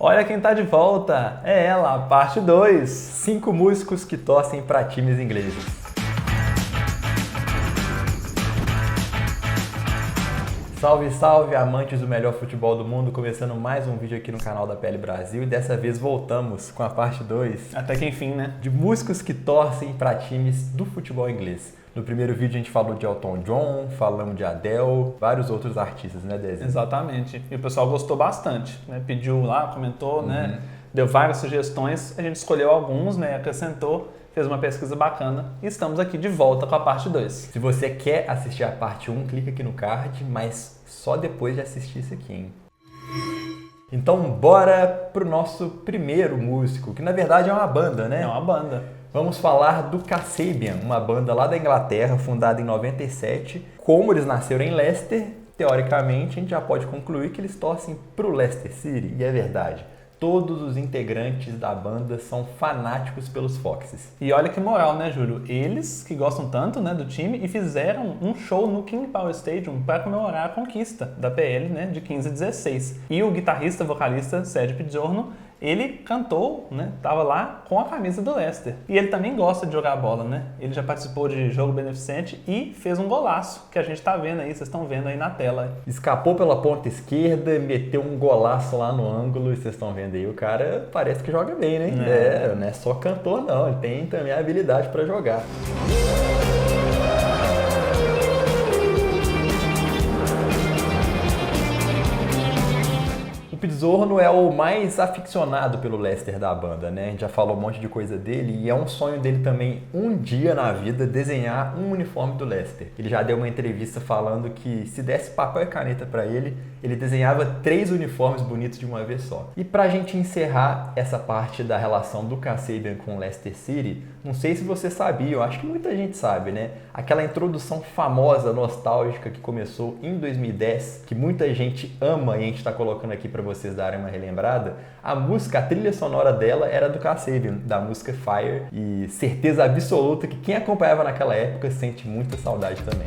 Olha quem tá de volta! É ela, parte 2. 5 músicos que torcem para times ingleses. Salve, salve, amantes do melhor futebol do mundo, começando mais um vídeo aqui no canal da PL Brasil e dessa vez voltamos com a parte 2. Até que enfim, né? De músicos que torcem para times do futebol inglês. No primeiro vídeo a gente falou de Elton John, falamos de Adele, vários outros artistas, né, Desi? Exatamente. E o pessoal gostou bastante, né? Pediu lá, comentou, né? Deu várias sugestões, a gente escolheu alguns, né? Acrescentou, fez uma pesquisa bacana e estamos aqui de volta com a parte 2. Se você quer assistir a parte 1, clica aqui no card, mas só depois de assistir isso aqui, hein? Então bora pro nosso primeiro músico, que na verdade é uma banda, né? É uma banda. Vamos falar do Kasabian, uma banda lá da Inglaterra, fundada em 97. Como eles nasceram em Leicester, teoricamente a gente já pode concluir que eles torcem pro Leicester City, e é verdade. Todos os integrantes da banda são fanáticos pelos Foxes. E olha que moral, né, Júlio? Eles que gostam tanto, né, do time e fizeram um show no King Power Stadium para comemorar a conquista da PL, né, de 15 a 16. E o guitarrista, vocalista Serge Pizzorno, ele cantou, né? Tava lá com a camisa do Leicester. E ele também gosta de jogar bola, né? Ele já participou de jogo beneficente e fez um golaço, que a gente tá vendo aí, vocês estão vendo aí na tela. Escapou pela ponta esquerda, meteu um golaço lá no ângulo, e vocês estão vendo aí, o cara parece que joga bem, né? Não é só cantor não, ele tem também a habilidade para jogar. O Pizzorno é o mais aficionado pelo Leicester da banda, né? A gente já falou um monte de coisa dele e é um sonho dele também, um dia na vida, desenhar um uniforme do Leicester. Ele já deu uma entrevista falando que se desse papel e caneta pra ele, ele desenhava 3 uniformes bonitos de uma vez só. E pra gente encerrar essa parte da relação do Kasabian com o Leicester City, não sei se você sabia, eu acho que muita gente sabe, né? Aquela introdução famosa, nostálgica que começou em 2010, que muita gente ama e a gente tá colocando aqui pra vocês darem uma relembrada, a música, a trilha sonora dela era do Kasabian, da música Fire, e certeza absoluta que quem acompanhava naquela época sente muita saudade também.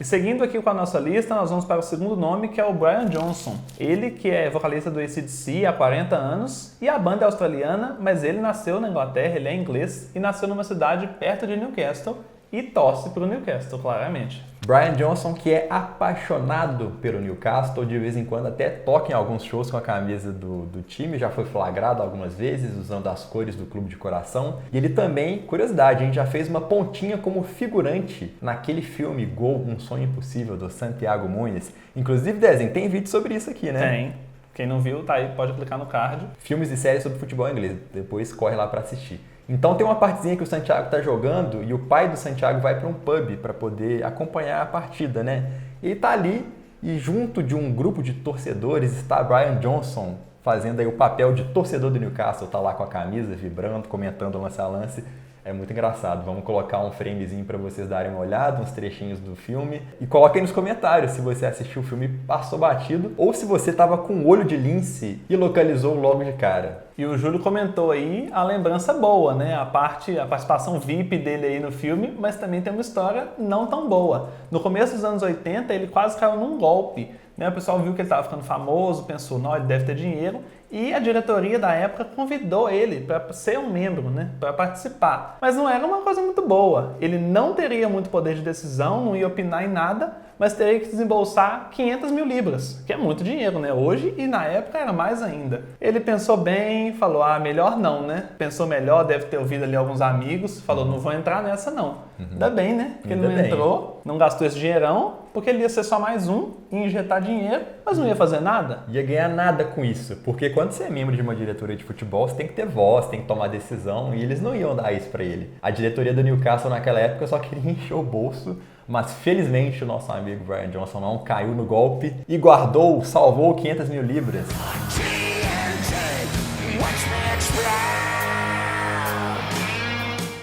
E seguindo aqui com a nossa lista, nós vamos para o segundo nome, que é o Brian Johnson. Ele que é vocalista do AC/DC há 40 anos e a banda é australiana, mas ele nasceu na Inglaterra, ele é inglês e nasceu numa cidade perto de Newcastle e torce para o Newcastle, claramente. Brian Johnson, que é apaixonado pelo Newcastle, de vez em quando até toca em alguns shows com a camisa do time, já foi flagrado algumas vezes usando as cores do clube de coração. E ele também, curiosidade, a gente já fez uma pontinha como figurante naquele filme Gol, Um Sonho Impossível, do Santiago Muniz. Inclusive, Dezen, tem vídeo sobre isso aqui, né? Tem. Quem não viu, tá aí, pode clicar no card. Filmes e séries sobre futebol inglês, depois corre lá para assistir. Então tem uma partezinha que o Santiago está jogando e o pai do Santiago vai para um pub para poder acompanhar a partida, né? E ele tá ali e junto de um grupo de torcedores está Brian Johnson fazendo aí o papel de torcedor do Newcastle, tá lá com a camisa, vibrando, comentando o lance a lance. É muito engraçado. Vamos colocar um framezinho para vocês darem uma olhada, uns trechinhos do filme. E coloquem nos comentários se você assistiu o filme e passou batido ou se você tava com o olho de lince e localizou logo de cara. E o Júlio comentou aí a lembrança boa, né? A participação VIP dele aí no filme, mas também tem uma história não tão boa. No começo dos anos 80, ele quase caiu num golpe, né? O pessoal viu que ele estava ficando famoso, pensou, não, ele deve ter dinheiro. E a diretoria da época convidou ele para ser um membro, né? Para participar. Mas não era uma coisa muito boa. Ele não teria muito poder de decisão, não ia opinar em nada, mas teria que desembolsar 500 mil libras, que é muito dinheiro, né? Hoje e na época era mais ainda. Ele pensou bem, falou, melhor não, né? Pensou melhor, deve ter ouvido ali alguns amigos, falou, não vou entrar nessa não. Ainda bem, né? Porque ele não entrou, não gastou esse dinheirão, porque ele ia ser só mais um, ia injetar dinheiro, mas não ia fazer nada. Ia ganhar nada com isso, porque quando você é membro de uma diretoria de futebol, você tem que ter voz, tem que tomar decisão, e eles não iam dar isso pra ele. A diretoria do Newcastle naquela época só queria encher o bolso, mas felizmente o nosso amigo Brian Johnson não caiu no golpe e guardou, salvou 500 mil libras.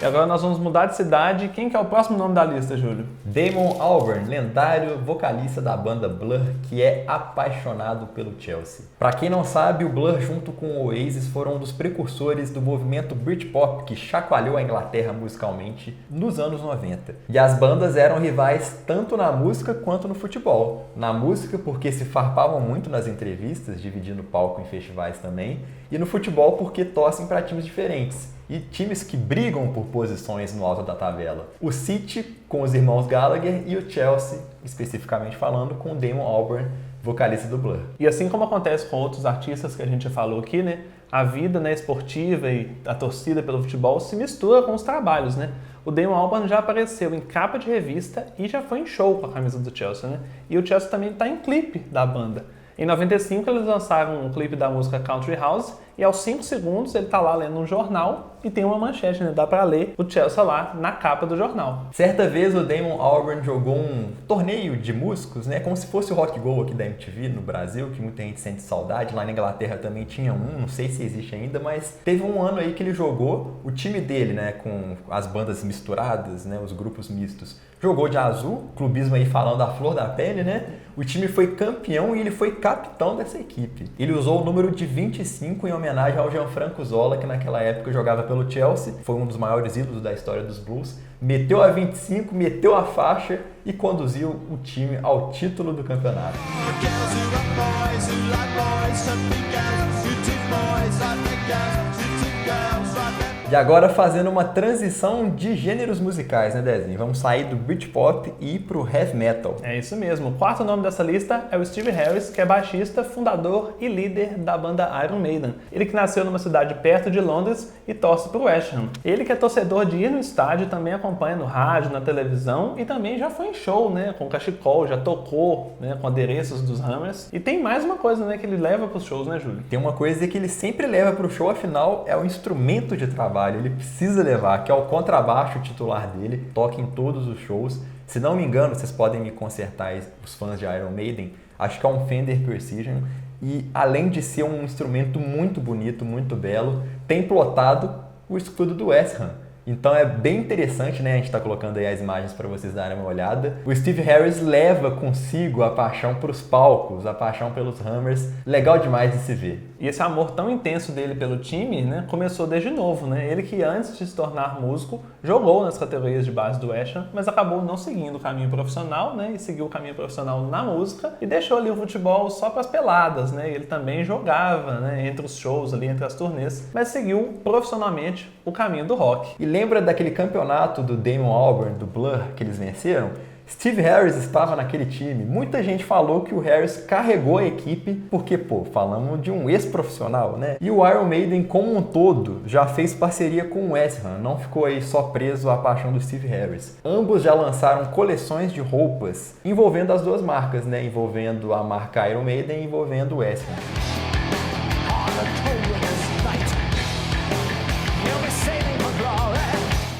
E agora nós vamos mudar de cidade. Quem que é o próximo nome da lista, Júlio? Damon Albarn, lendário vocalista da banda Blur, que é apaixonado pelo Chelsea. Pra quem não sabe, o Blur junto com o Oasis foram um dos precursores do movimento Britpop que chacoalhou a Inglaterra musicalmente nos anos 90. E as bandas eram rivais tanto na música quanto no futebol. Na música porque se farpavam muito nas entrevistas, dividindo palco em festivais também, e no futebol porque torcem para times diferentes. E times que brigam por posições no alto da tabela. O City com os irmãos Gallagher e o Chelsea, especificamente falando, com o Damon Albarn, vocalista do Blur. E assim como acontece com outros artistas que a gente já falou aqui, né, a vida, né, esportiva e a torcida pelo futebol se mistura com os trabalhos, né? O Damon Albarn já apareceu em capa de revista e já foi em show com a camisa do Chelsea, né? E o Chelsea também está em clipe da banda. Em 95 eles lançaram um clipe da música Country House e aos 5 segundos ele tá lá lendo um jornal e tem uma manchete, né? Dá pra ler o Chelsea lá na capa do jornal. Certa vez o Damon Albarn jogou um torneio de músicos, né? Como se fosse o Rock Go aqui da MTV no Brasil, que muita gente sente saudade. Lá na Inglaterra também tinha um, não sei se existe ainda, mas teve um ano aí que ele jogou, o time dele, né? Com as bandas misturadas, né? Os grupos mistos. Jogou de azul, clubismo aí falando a flor da pele, né? O time foi campeão e ele foi capitão dessa equipe. Ele usou o número de 25 em homenagem ao Gianfranco Zola, que naquela época jogava pelo Chelsea, foi um dos maiores ídolos da história dos Blues. Meteu a 25, meteu a faixa e conduziu o time ao título do campeonato. E agora fazendo uma transição de gêneros musicais, né, Dezinho? Vamos sair do Britpop e ir pro Heavy Metal. É isso mesmo. O quarto nome dessa lista é o Steve Harris, que é baixista, fundador e líder da banda Iron Maiden. Ele que nasceu numa cidade perto de Londres e torce pro West Ham. Ele que é torcedor de ir no estádio, também acompanha no rádio, na televisão e também já foi em show, né, com cachecol, já tocou, né, com adereços dos Hammers. E tem mais uma coisa, né, que ele leva pros shows, né, Júlio? Tem uma coisa que ele sempre leva pro show, afinal, é o instrumento de trabalho. Ele precisa levar, que é o contrabaixo titular dele, toca em todos os shows. Se não me engano, vocês podem me consertar, os fãs de Iron Maiden, acho que é um Fender Precision. E além de ser um instrumento muito bonito, muito belo, tem plotado o escudo do West Ham. Então é bem interessante, né? A gente está colocando aí as imagens para vocês darem uma olhada. O Steve Harris leva consigo a paixão para os palcos, a paixão pelos Hammers. Legal demais de se ver. E esse amor tão intenso dele pelo time, né, começou desde novo, né? Ele que antes de se tornar músico, jogou nas categorias de base do West Ham, mas acabou não seguindo o caminho profissional, né? E seguiu o caminho profissional na música e deixou ali o futebol só para as peladas, né? Ele também jogava, né, entre os shows ali, entre as turnês, mas seguiu profissionalmente o caminho do rock. E lembra daquele campeonato do Damon Albarn, do Blur, que eles venceram? Steve Harris estava naquele time. Muita gente falou que o Harris carregou a equipe porque, falamos de um ex-profissional, né? E o Iron Maiden, como um todo, já fez parceria com o West Ham, não ficou aí só preso à paixão do Steve Harris. Ambos já lançaram coleções de roupas envolvendo as duas marcas, né? Envolvendo a marca Iron Maiden e envolvendo o West Ham.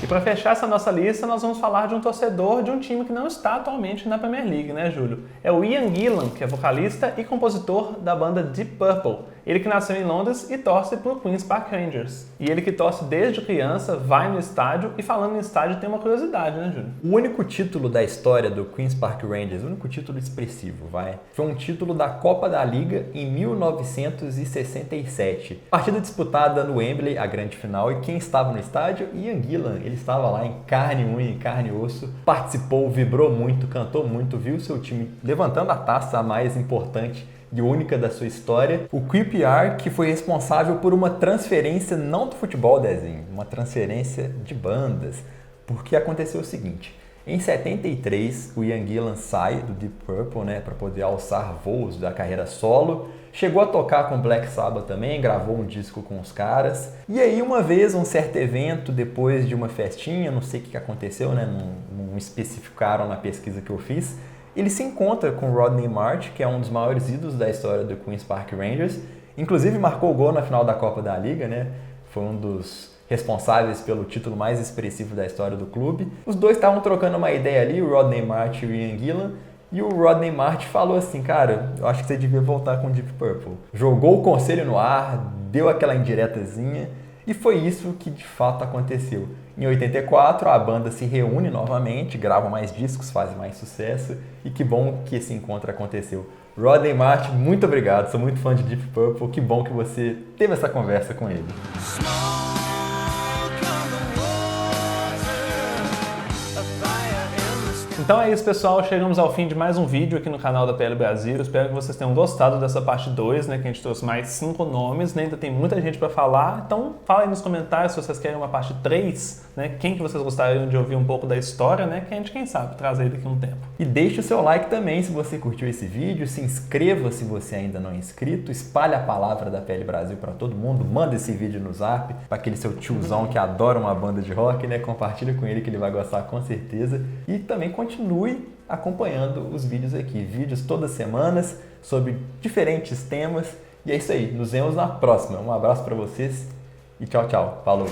Para fechar essa nossa lista, nós vamos falar de um torcedor de um time que não está atualmente na Premier League, né, Júlio? É o Ian Gillan, que é vocalista e compositor da banda Deep Purple. Ele que nasceu em Londres e torce para o Queen's Park Rangers. E ele que torce desde criança, vai no estádio e falando em estádio tem uma curiosidade, né, Júlio? O único título da história do Queen's Park Rangers, o único título expressivo, foi um título da Copa da Liga em 1967. Partida disputada no Wembley, a grande final, e quem estava no estádio? Ian Gillan. Ele estava lá em carne e unha, em carne e osso, participou, vibrou muito, cantou muito, viu seu time levantando a taça, a mais importante e única da sua história. O QPR, que foi responsável por uma transferência não do futebol, Dezinho, uma transferência de bandas, porque aconteceu o seguinte: em 73, o Ian Gillan sai do Deep Purple, né, para poder alçar voos da carreira solo. Chegou a tocar com Black Sabbath também, gravou um disco com os caras. E aí, uma vez, um certo evento, depois de uma festinha, não sei o que aconteceu, né, não especificaram na pesquisa que eu fiz, ele se encontra com Rodney Marsh, que é um dos maiores ídolos da história do Queen's Park Rangers. Inclusive, marcou o gol na final da Copa da Liga, né? Foi um dos responsáveis pelo título mais expressivo da história do clube. Os dois estavam trocando uma ideia ali, o Rodney Marsh e o Ian Gillan. E o Rodney Marsh falou assim: cara, eu acho que você devia voltar com o Deep Purple. Jogou o conselho no ar, deu aquela indiretazinha. E foi isso que de fato aconteceu. Em 84, a banda se reúne novamente, grava mais discos, faz mais sucesso, e que bom que esse encontro aconteceu. Rodney Martin, muito obrigado, sou muito fã de Deep Purple, que bom que você teve essa conversa com ele. Então é isso, pessoal, chegamos ao fim de mais um vídeo aqui no canal da PL Brasil. Eu espero que vocês tenham gostado dessa parte 2, né, que a gente trouxe mais 5 nomes, né? Ainda tem muita gente para falar, então fala aí nos comentários se vocês querem uma parte 3, né, quem que vocês gostariam de ouvir um pouco da história, né, que a gente, quem sabe, traz aí daqui a um tempo. E deixe o seu like também se você curtiu esse vídeo, se inscreva se você ainda não é inscrito, espalhe a palavra da PL Brasil para todo mundo, manda esse vídeo no Zap, para aquele seu tiozão que adora uma banda de rock, né, compartilha com ele que ele vai gostar com certeza, e também continue acompanhando os vídeos aqui, vídeos todas as semanas sobre diferentes temas, e é isso aí, nos vemos na próxima, um abraço para vocês e tchau, tchau, falou!